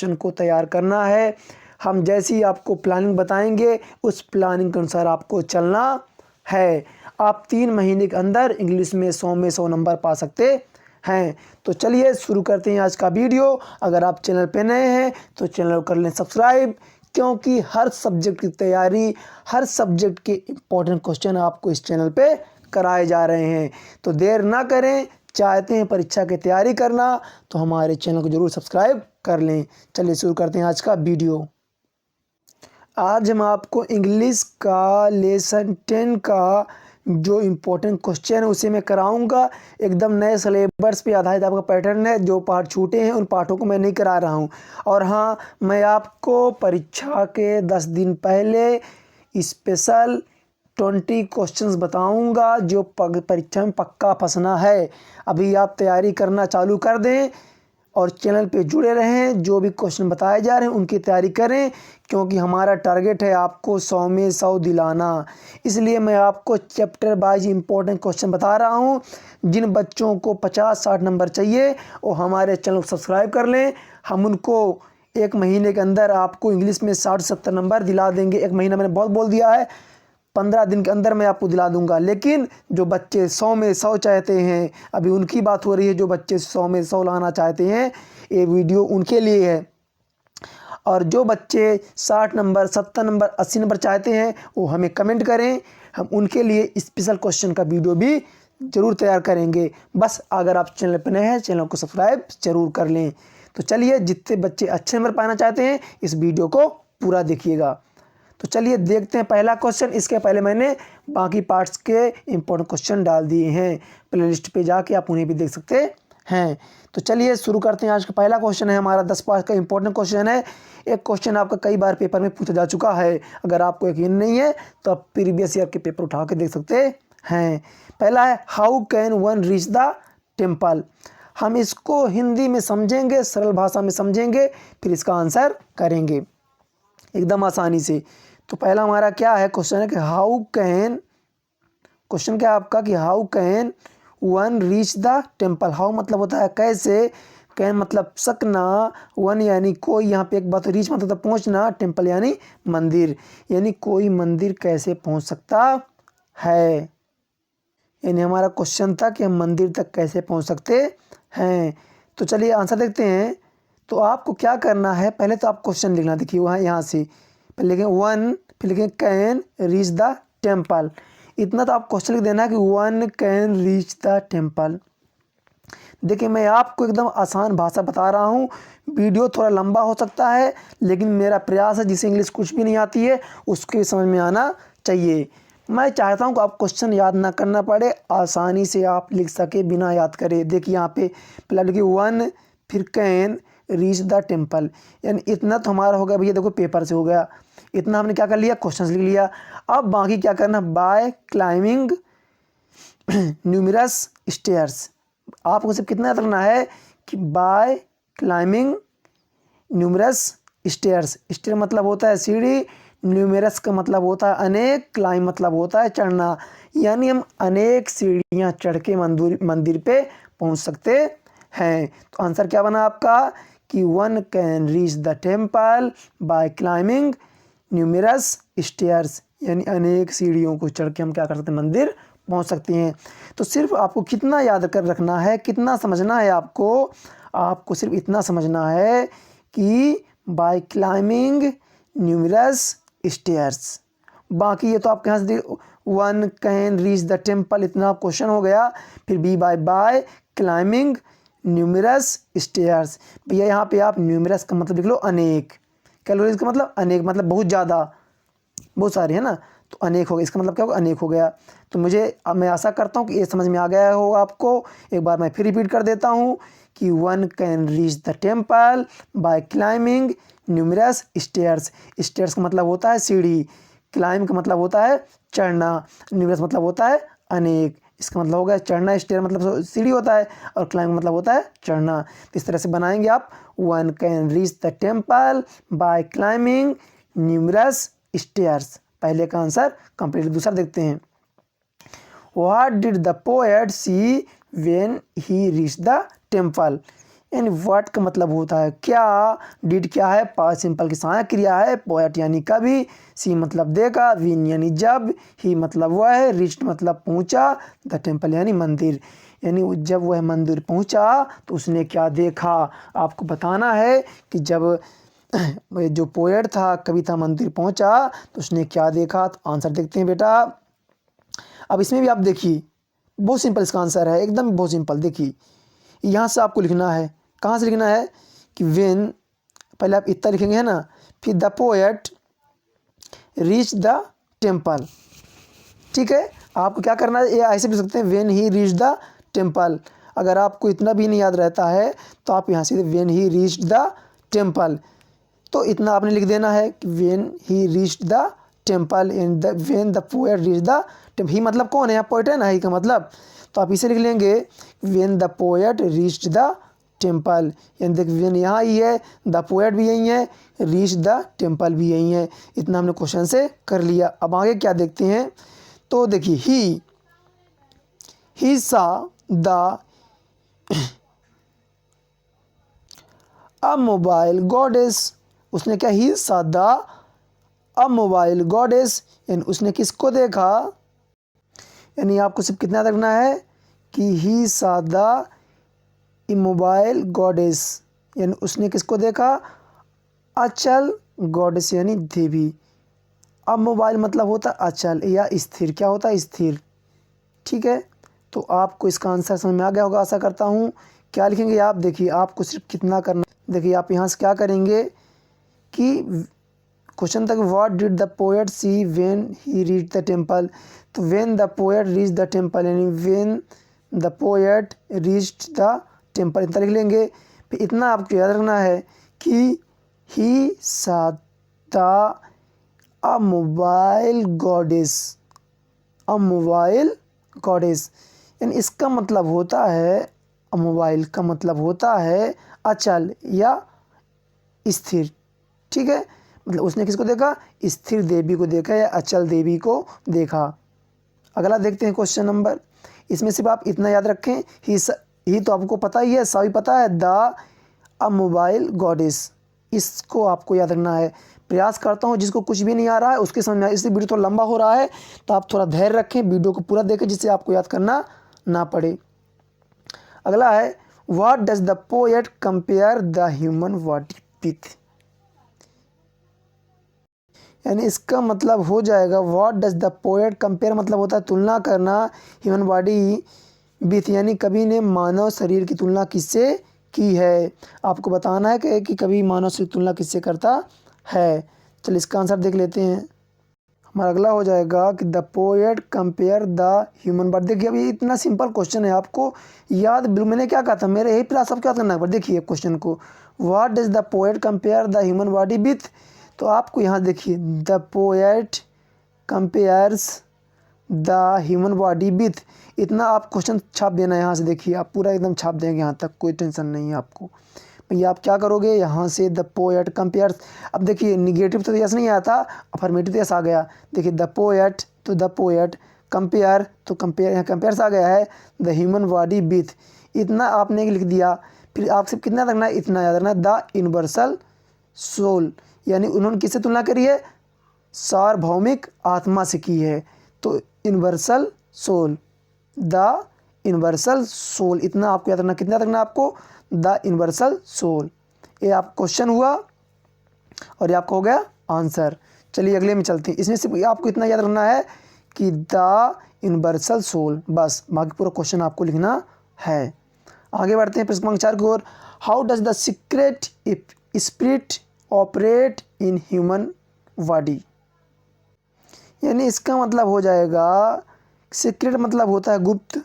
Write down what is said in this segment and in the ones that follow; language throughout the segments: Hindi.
क्वेश्चन को तैयार करना है। हम जैसी ही आपको प्लानिंग बताएंगे उस प्लानिंग के अनुसार आपको चलना है। आप 3 महीने के अंदर इंग्लिश में 100 में 100 नंबर पा सकते हैं। तो चलिए शुरू करते हैं आज का वीडियो। अगर आप चैनल पे नए हैं तो चैनल को कर लें सब्सक्राइब, क्योंकि हर सब्जेक्ट की तैयारी, हर सब्जेक्ट के इम्पोर्टेंट क्वेश्चन आपको इस चैनल पे कराए जा रहे हैं। तो देर ना करें, चाहते हैं परीक्षा की तैयारी करना तो हमारे चैनल को जरूर सब्सक्राइब कर लें। चलिए शुरू करते हैं आज का वीडियो। आज हम आपको इंग्लिश का लेसन 10 का जो इम्पोर्टेंट क्वेश्चन है उसे मैं कराऊंगा। एकदम नए सिलेबस पे आधारित आपका पैटर्न है। जो पाठ छूटे हैं उन पाठों को मैं नहीं करा रहा हूं। और हाँ, मैं आपको परीक्षा के 10 दिन पहले स्पेशल 20 क्वेश्चंस बताऊंगा जो परीक्षा में पक्का फंसना है। अभी आप तैयारी करना चालू कर दें और चैनल पे जुड़े रहें। जो भी क्वेश्चन बताए जा रहे हैं उनकी तैयारी करें, क्योंकि हमारा टारगेट है आपको 100 में 100 दिलाना। इसलिए मैं आपको चैप्टर वाइज इंपॉर्टेंट क्वेश्चन बता रहा हूं। जिन बच्चों को 50-60 नंबर चाहिए वो हमारे चैनल को सब्सक्राइब कर लें। हम उनको 1 महीने के अंदर आपको इंग्लिश में 60-70 नंबर दिला देंगे। 1 महीना मैंने बहुत बोल दिया है, 15 दिन के अंदर मैं आपको दिला दूंगा। लेकिन जो बच्चे 100 में 100 चाहते हैं, अभी उनकी बात हो रही है। जो बच्चे 100 में 100 लाना चाहते हैं, ये वीडियो उनके लिए है। और जो बच्चे 60 नंबर, 70 नंबर, 80 नंबर चाहते हैं वो हमें कमेंट करें। हम उनके लिए स्पेशल क्वेश्चन का वीडियो भी ज़रूर तैयार करेंगे। बस अगर आप चैनल पर नए हैं चैनल को सब्सक्राइब ज़रूर कर लें। तो चलिए, जितने बच्चे अच्छे नंबर पाना चाहते हैं इस वीडियो को पूरा देखिएगा। तो चलिए देखते हैं पहला क्वेश्चन। इसके पहले मैंने बाकी पार्ट्स के इंपॉर्टेंट क्वेश्चन डाल दिए हैं, प्लेलिस्ट पे जाके आप उन्हें भी देख सकते हैं। तो चलिए शुरू करते हैं। आज का पहला क्वेश्चन है हमारा 10 पार्ट का इंपॉर्टेंट क्वेश्चन है। एक क्वेश्चन आपका कई बार पेपर में पूछा जा चुका है। अगर आपको यकीन नहीं है तो आप प्रीवियस ईयर के पेपर उठा के देख सकते हैं। पहला है, how can one reach the temple. हम इसको हिंदी में समझेंगे, सरल भाषा में समझेंगे, फिर इसका आंसर करेंगे एकदम आसानी से। तो पहला हमारा क्या है क्वेश्चन है कि हाउ कैन, क्वेश्चन क्या है आपका कि how can one reach the temple. How मतलब होता है कैसे, कैन मतलब सकना, वन यानी कोई, यहाँ पे एक बात, रीच मतलब पहुँचना, टेम्पल यानी मंदिर, यानी कोई मंदिर कैसे पहुँच सकता है। यानी हमारा क्वेश्चन था कि हम मंदिर तक कैसे पहुँच सकते हैं। तो चलिए आंसर देखते हैं। तो आपको क्या करना है, पहले तो आप क्वेश्चन लिखना। देखिए वहाँ यहाँ से लिखें वन, फिर लिखें कैन रीच द टेम्पल। इतना तो आप क्वेश्चन लिख देना कि one can reach the temple. देखिए मैं आपको एकदम आसान भाषा बता रहा हूँ। वीडियो थोड़ा लंबा हो सकता है, लेकिन मेरा प्रयास है जिसे इंग्लिश कुछ भी नहीं आती है उसके समझ में आना चाहिए। मैं चाहता हूँ कि आप क्वेश्चन याद ना करना पड़े, आसानी से आप लिख सके बिना याद करे। देखिए यहाँ पे पहले लिखिए वन, फिर कैन रीच द टेम्पल। यानी इतना तो हमारा हो गया भैया, देखो पेपर से हो गया। इतना हमने क्या कर लिया, क्वेश्चन लिख लिया। अब बाकी क्या करना, बाय क्लाइंबिंग न्यूमरस स्टेयर्स। आपको सिर्फ कितना याद रखना है कि by climbing numerous stairs. Stair मतलब होता है सीढ़ी, न्यूमरस का मतलब होता है अनेक, क्लाइंब मतलब होता है चढ़ना। यानी हम अनेक सीढ़ियाँ चढ़ के मंदिर पे पहुँच सकते हैं। तो आंसर क्या बना आपका कि one can reach the temple by climbing numerous stairs, यानी अनेक सीढ़ियों को चढ़ के हम क्या कर सकते हैं, मंदिर पहुंच सकते हैं। तो सिर्फ आपको कितना याद कर रखना है, कितना समझना है आपको सिर्फ इतना समझना है कि बाय क्लाइंबिंग न्यूमरस स्टेयर्स। बाकी ये तो आपके यहाँ से one can reach the temple इतना क्वेश्चन हो गया। फिर बी बाय क्लाइंबिंग न्यूमरस स्टेयर्स। भैया यहाँ पे आप न्यूमरस का मतलब लिख लो अनेक, कैलोरीज का मतलब अनेक, मतलब बहुत ज़्यादा, बहुत सारे है ना, तो अनेक हो गया। इसका मतलब क्या होगा, अनेक हो गया। तो मैं आशा करता हूँ कि ये समझ में आ गया होगा आपको। एक बार मैं फिर रिपीट कर देता हूँ कि one can reach the temple by climbing numerous stairs. Stairs का मतलब होता है सीढ़ी, क्लाइंब का मतलब होता है चढ़ना, न्यूमरस मतलब होता है अनेक। इसका मतलब हो गया चढ़ना, स्टेयर मतलब सीढ़ी होता है, और क्लाइंब मतलब होता है चढ़ना। तो इस तरह से बनाएंगे आप, one can reach the temple by climbing numerous stairs. पहले का आंसर कंप्लीट। दूसरा देखते हैं, what did the poet see when he reach the temple. यानी व्हाट का मतलब होता है क्या, डिड क्या है, पास्ट सिंपल की सहायक क्रिया है, पोएट यानी कभी, सी मतलब देखा, विन यानी जब, ही मतलब वह है, रिच्ड मतलब पहुंचा, द टेम्पल यानी मंदिर, यानी जब वह मंदिर पहुंचा तो उसने क्या देखा। आपको बताना है कि जब जो पोएट था, कवि था, मंदिर पहुंचा तो उसने क्या देखा। तो आंसर देखते हैं बेटा। अब इसमें भी आप देखिए, बहुत सिंपल इसका आंसर है, एकदम बहुत सिंपल। देखिए यहाँ से आपको लिखना है, कहाँ से लिखना है कि वेन, पहले आप इतना लिखेंगे है ना, फिर the poet reach the temple. ठीक है, आपको क्या करना है, ये ऐसे भी सकते हैं when he reach the temple. अगर आपको इतना भी नहीं याद रहता है तो आप यहाँ से when he reach the temple, तो इतना आपने लिख देना है कि when he reach the temple and the when the poet reach the temple. He मतलब कौन है, यहाँ पोएट है ना, ही का मतलब, तो आप इसे लिख लेंगे when the poet reach the temple. यानी देख वेन यहाँ ही है, द पोएट भी यही है, रीच द टेम्पल भी यही है। इतना हमने क्वेश्चन से कर लिया। अब आगे क्या देखते हैं, तो देखिए ही सा द अ मोबाइल गॉडेस, उसने क्या, ही सा द अ मोबाइल गॉडेस, यानी उसने किसको देखा। यानी आपको सिर्फ कितना रखना है कि ही सा द मोबाइल गॉडेस, यानी उसने किसको देखा, अचल गॉडेस यानी देवी। अब मोबाइल मतलब होता है अचल या स्थिर, क्या होता है, स्थिर। ठीक है, तो आपको इसका आंसर समझ में आ गया होगा, आशा करता हूँ। क्या लिखेंगे आप, देखिए आपको सिर्फ कितना करना, देखिए आप यहाँ से क्या करेंगे कि क्वेश्चन तक what did the poet see when he reach the temple, तो when the poet reach the temple यानी when the poet reached the temple, इतना लिख लेंगे। फिर इतना आपको याद रखना है कि ही सा the a mobile goddess, a mobile goddess, यानी इसका मतलब होता है, मोबाइल का मतलब होता है अचल या स्थिर। ठीक है, मतलब उसने किसको देखा, स्थिर देवी को देखा या अचल देवी को देखा। अगला देखते हैं क्वेश्चन नंबर, इसमें सिर्फ आप इतना याद रखें, ही तो आपको पता ही है, सा भी पता है, द अ मोबाइल गॉडेस, इसको आपको याद रखना है। प्रयास करता हूँ जिसको कुछ भी नहीं आ रहा है उसके समझ में आए, इसलिए वीडियो थोड़ा लंबा हो रहा है, तो आप थोड़ा धैर्य रखें, वीडियो को पूरा देखें जिससे आपको याद करना ना पड़े। अगला है what does the poet compare the human body with, यानी इसका मतलब हो जाएगा what does the poet compare, मतलब होता है तुलना करना, ह्यूमन बॉडी विथ, यानी कवि ने मानव शरीर की तुलना किससे की है। आपको बताना है कि कवि मानव शरीर की तुलना किससे करता है। चलिए इसका आंसर देख लेते हैं। हमारा अगला हो जाएगा कि the poet compare the human body. देखिए अभी इतना सिंपल क्वेश्चन है, आपको याद, मैंने क्या कहा था, मेरे यही प्रयास आपको याद करना है। देखिए क्वेश्चन को, what does the poet compare the human body with, तो आपको यहाँ देखिए the poet compares the human body with, इतना आप क्वेश्चन छाप देना है यहाँ से। देखिए आप पूरा एकदम छाप देंगे यहाँ तक, कोई टेंशन नहीं है आपको। भैया आप क्या करोगे, यहाँ से द पोएट कंपेयर्स, अब देखिए निगेटिव तो यस नहीं आया था, अफर्मेटिव तो यस आ गया। देखिए द पोएट, तो द पोएट, कंपेयर तो कंपेयर, यहाँ कंपेयर्स आ गया है, द ह्यूमन बॉडी विथ, इतना आपने लिख दिया। फिर आपसे कितना रखना है, इतना याद रखना है, द यूनिवर्सल सोल, यानी उन्होंने किससे तुलना करी है, सार्वभौमिक आत्मा से की है, तो universal soul, the universal soul, इतना आपको याद रखना। कितना याद रखना आपको, द यूनिवर्सल सोल। ये आप क्वेश्चन हुआ और ये आपको हो गया आंसर। चलिए अगले में चलते हैं। इसमें सिर्फ आपको इतना याद रखना है कि द यूनिवर्सल सोल, बस बाकी पूरा क्वेश्चन आपको लिखना है। आगे बढ़ते हैं प्रश्न क्रमांक 4 की ओर। How does the secret spirit operate in human body, यानी इसका मतलब हो जाएगा, सीक्रेट मतलब होता है गुप्त,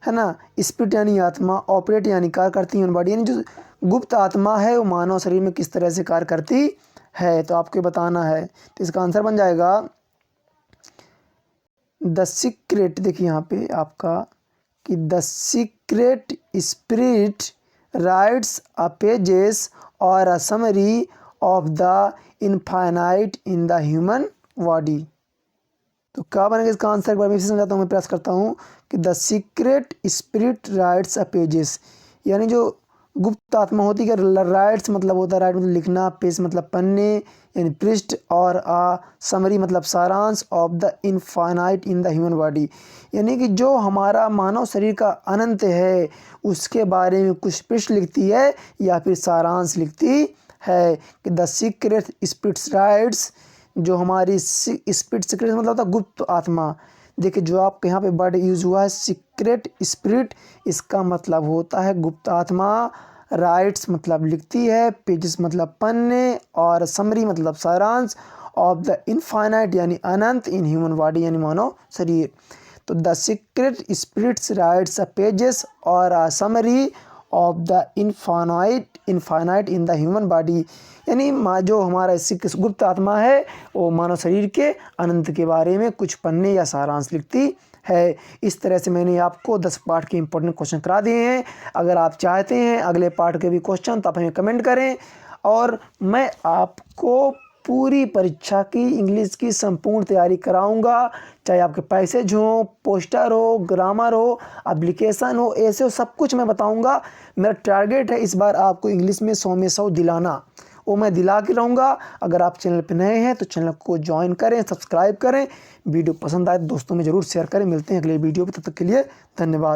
है ना, स्पिरिट यानी आत्मा, ऑपरेट यानी कार्य करती ह्यूमन बॉडी, यानी जो गुप्त आत्मा है वो मानव शरीर में किस तरह से कार्य करती है, तो आपको बताना है। तो इसका आंसर बन जाएगा द सीक्रेट, देखिए यहाँ पे आपका कि the secret spirit writes a pages और a summary of the infinite in the human body. तो क्या बनेगा इसका आंसर, एक बार मैं समझाता हूँ, मैं प्रयास करता हूँ कि the secret spirit writes a pages, यानी जो गुप्त आत्मा होती है। राइट्स मतलब होता है, राइट मतलब लिखना, पेज मतलब पन्ने यानी पृष्ठ, और समरी मतलब सारांश of the infinite in the human body, यानी कि जो हमारा मानव शरीर का अनंत है उसके बारे में कुछ पृष्ठ लिखती है या फिर सारांश लिखती है। कि द सीक्रेट स्पिरिट्स राइट्स, जो हमारी स्पिरिट, सीक्रेट मतलब होता है गुप्त आत्मा। देखिए जो आपके यहाँ पे वर्ड यूज हुआ है सीक्रेट स्पिरिट, इसका मतलब होता है गुप्त आत्मा। राइट्स मतलब लिखती है, पेजेस मतलब पन्ने, और समरी मतलब सारांश ऑफ द इनफाइनाइट यानी अनंत, इन ह्यूमन बॉडी यानी मानव शरीर। तो the secret spirits writes pages और summary of the infinite in the human body, यानी जो हमारा गुप्त आत्मा है वो मानव शरीर के अनंत के बारे में कुछ पन्ने या सारांश लिखती है। इस तरह से मैंने आपको 10 पार्ट के इंपॉर्टेंट क्वेश्चन करा दिए हैं। अगर आप चाहते हैं अगले पार्ट के भी क्वेश्चन तो आप हमें कमेंट करें, और मैं आपको पूरी परीक्षा की इंग्लिश की संपूर्ण तैयारी कराऊंगा, चाहे आपके पैसेज हो, पोस्टर हो, ग्रामर हो, एप्लीकेशन हो, ऐसे हो, सब कुछ मैं बताऊंगा। मेरा टारगेट है इस बार आपको इंग्लिश में 100 में 100 दिलाना, वो मैं दिला के रहूँगा। अगर आप चैनल पर नए हैं तो चैनल को ज्वाइन करें, सब्सक्राइब करें, वीडियो पसंद आए तो दोस्तों में ज़रूर शेयर करें। मिलते हैं अगले वीडियो पर, तब तक के लिए धन्यवाद।